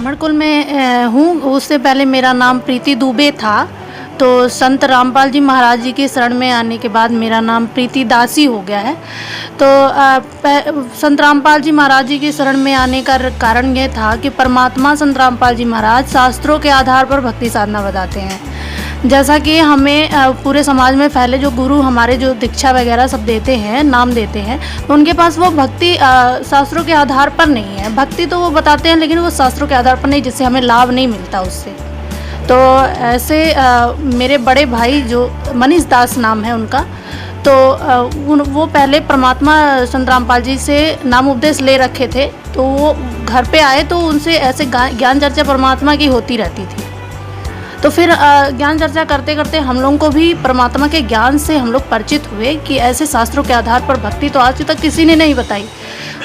ब्राह्मण कुल में हूँ। उससे पहले मेरा नाम प्रीति दुबे था। तो संत रामपाल जी महाराज जी के शरण में आने के बाद मेरा नाम प्रीति दासी हो गया है। तो संत रामपाल जी महाराज जी के शरण में आने का कारण यह था कि परमात्मा संत रामपाल जी महाराज शास्त्रों के आधार पर भक्ति साधना बताते हैं। जैसा कि हमें पूरे समाज में फैले जो गुरु हमारे जो दीक्षा वगैरह सब देते हैं, नाम देते हैं, तो उनके पास वो भक्ति शास्त्रों के आधार पर नहीं है। भक्ति तो वो बताते हैं लेकिन वो शास्त्रों के आधार पर नहीं, जिससे हमें लाभ नहीं मिलता उससे। तो ऐसे मेरे बड़े भाई जो मनीष दास नाम है उनका, तो वो पहले परमात्मा संत रामपाल जी से नाम उपदेश ले रखे थे। तो वो घर पे आए तो उनसे ऐसे ज्ञान चर्चा परमात्मा की होती रहती थी। तो फिर ज्ञान चर्चा करते करते हम लोगों को भी परमात्मा के ज्ञान से हम लोग परिचित हुए कि ऐसे शास्त्रों के आधार पर भक्ति तो आज तक किसी ने नहीं बताई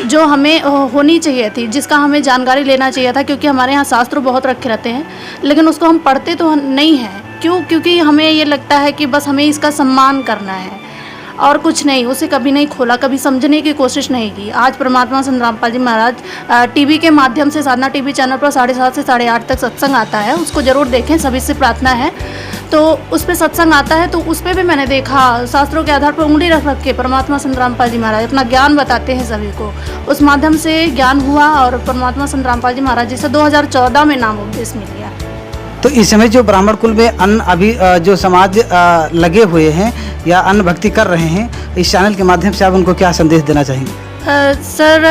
जो हमें होनी चाहिए थी, जिसका हमें जानकारी लेना चाहिए था। क्योंकि हमारे यहाँ शास्त्र बहुत रखे रहते हैं लेकिन उसको हम पढ़ते तो नहीं हैं। क्योंकि हमें ये लगता है कि बस हमें इसका सम्मान करना है और कुछ नहीं। उसे कभी नहीं खोला, कभी समझने की कोशिश नहीं की। आज परमात्मा संत रामपाल जी महाराज टीवी के माध्यम से, साधना टीवी चैनल पर 7:30 से 8:30 तक सत्संग आता है, उसको ज़रूर देखें, सभी से प्रार्थना है। तो उस पर सत्संग आता है तो उस पर भी मैंने देखा शास्त्रों के आधार पर उंगली रख के परमात्मा संत रामपाल जी महाराज अपना ज्ञान बताते हैं सभी को। उस माध्यम से ज्ञान हुआ और परमात्मा संत रामपाल जी महाराज जी से 2014 में नाम उपदेश मिल गया। तो इस समय जो ब्राह्मण कुल में अन्न अभी जो समाज लगे हुए हैं या अन्न भक्ति कर रहे हैं, इस चैनल के माध्यम से आप उनको क्या संदेश देना चाहेंगे? सर,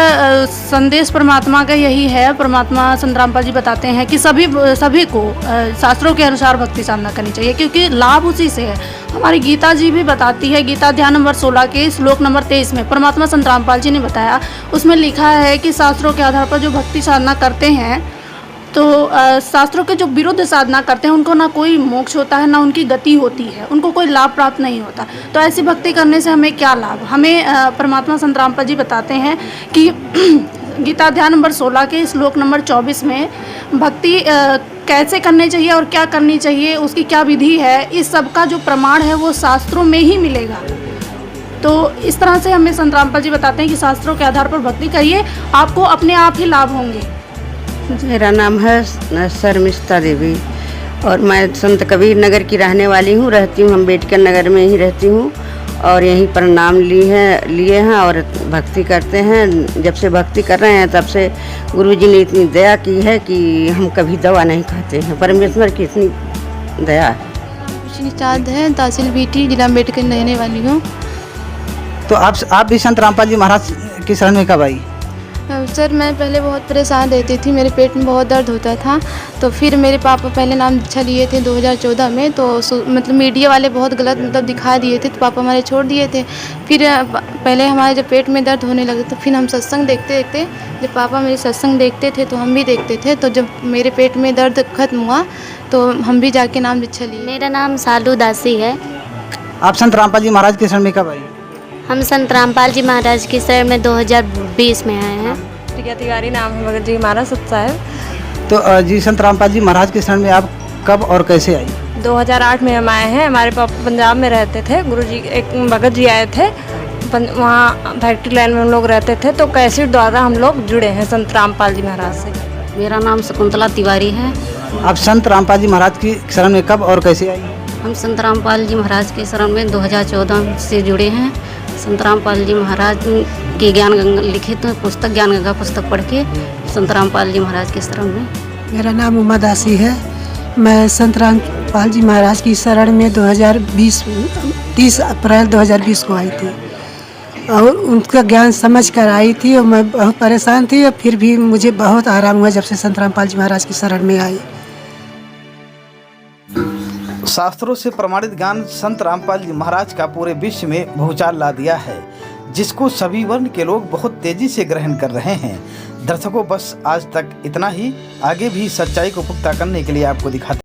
संदेश परमात्मा का यही है। परमात्मा संत रामपाल जी बताते हैं कि सभी को शास्त्रों के अनुसार भक्ति साधना करनी चाहिए, क्योंकि लाभ उसी से है। हमारी गीता जी भी बताती है, गीता अध्याय नंबर 16 के श्लोक नंबर 23 में परमात्मा संत रामपाल जी ने बताया, उसमें लिखा है कि शास्त्रों के आधार पर जो भक्ति साधना करते हैं, तो शास्त्रों के जो विरुद्ध साधना करते हैं उनको ना कोई मोक्ष होता है, ना उनकी गति होती है, उनको कोई लाभ प्राप्त नहीं होता। तो ऐसी भक्ति करने से हमें क्या लाभ? हमें परमात्मा संत रामपाल जी बताते हैं कि गीता अध्याय नंबर 16 के श्लोक नंबर 24 में भक्ति कैसे करनी चाहिए और क्या करनी चाहिए, उसकी क्या विधि है, इस सब का जो प्रमाण है वो शास्त्रों में ही मिलेगा। तो इस तरह से हमें संत रामपाल जी बताते हैं कि शास्त्रों के आधार पर भक्ति करिए, आपको अपने आप ही लाभ होंगे। मेरा नाम है शर्मिष्ठा देवी और मैं संत कबीर नगर की रहने वाली हूँ। रहती हूँ अम्बेडकर नगर में ही रहती हूँ और यहीं पर नाम लिए हैं और भक्ति करते हैं। जब से भक्ति कर रहे हैं तब से गुरुजी ने इतनी दया की है कि हम कभी दवा नहीं खाते हैं। परमेश्वर की इतनी दया है। निषाद है, तहसील बीटी, जिला अम्बेडकर रहने वाली हूँ। तो आप भी संत रामपाल जी महाराज की शरण में कब आई? सर, मैं पहले बहुत परेशान रहती थी, मेरे पेट में बहुत दर्द होता था। तो फिर मेरे पापा पहले नाम दीक्षा लिए थे 2014 में। तो मतलब मीडिया वाले बहुत गलत दिखा दिए थे, तो पापा हमारे छोड़ दिए थे। फिर पहले हमारे जब पेट में दर्द होने लगे तो फिर हम सत्संग देखते देखते, जब पापा मेरे सत्संग देखते थे तो हम भी देखते थे। तो जब मेरे पेट में दर्द खत्म हुआ तो हम भी जाके नाम दीक्षा लिए। मेरा नाम सालू दासी है। आप संत रामपाल जी महाराज के शरण में कब आई? हम संत रामपाल जी महाराज की शरण में 2020 में आए हैं। प्रिया तिवारी नाम है, भगत जी महाराज सत्सा है। तो जी संत रामपाल जी महाराज के शरण में आप कब और कैसे आई? 2008 में हम आए हैं। हमारे पापा पंजाब में रहते थे, गुरुजी एक भगत जी आए थे, वहाँ फैक्ट्री लाइन में हम लोग रहते थे। तो कैसेट द्वारा हम लोग जुड़े हैं संत रामपाल जी महाराज से। मेरा नाम शकुंतला तिवारी है। आप संत रामपाल जी महाराज की शरण में कब और कैसे आई? हम संत रामपाल जी महाराज के शरण में 2014 से जुड़े हैं। संत रामपाल जी महाराज की ज्ञान गंगा लिखित पुस्तक, ज्ञान गंगा पुस्तक पढ़ के संत रामपाल जी महाराज के शरण में। मेरा नाम उमा दासी है। मैं संत रामपाल जी महाराज की शरण में 30 अप्रैल 2020 को आई थी और उनका ज्ञान समझ कर आई थी और मैं बहुत परेशान थी और फिर भी मुझे बहुत आराम हुआ जब से संत रामपाल जी महाराज की शरण में आई। शास्त्रों से प्रमाणित ज्ञान संत रामपाल जी महाराज का पूरे विश्व में भूचाल ला दिया है, जिसको सभी वर्ण के लोग बहुत तेजी से ग्रहण कर रहे हैं। दर्शकों, बस आज तक इतना ही। आगे भी सच्चाई को पुख्ता करने के लिए आपको दिखाते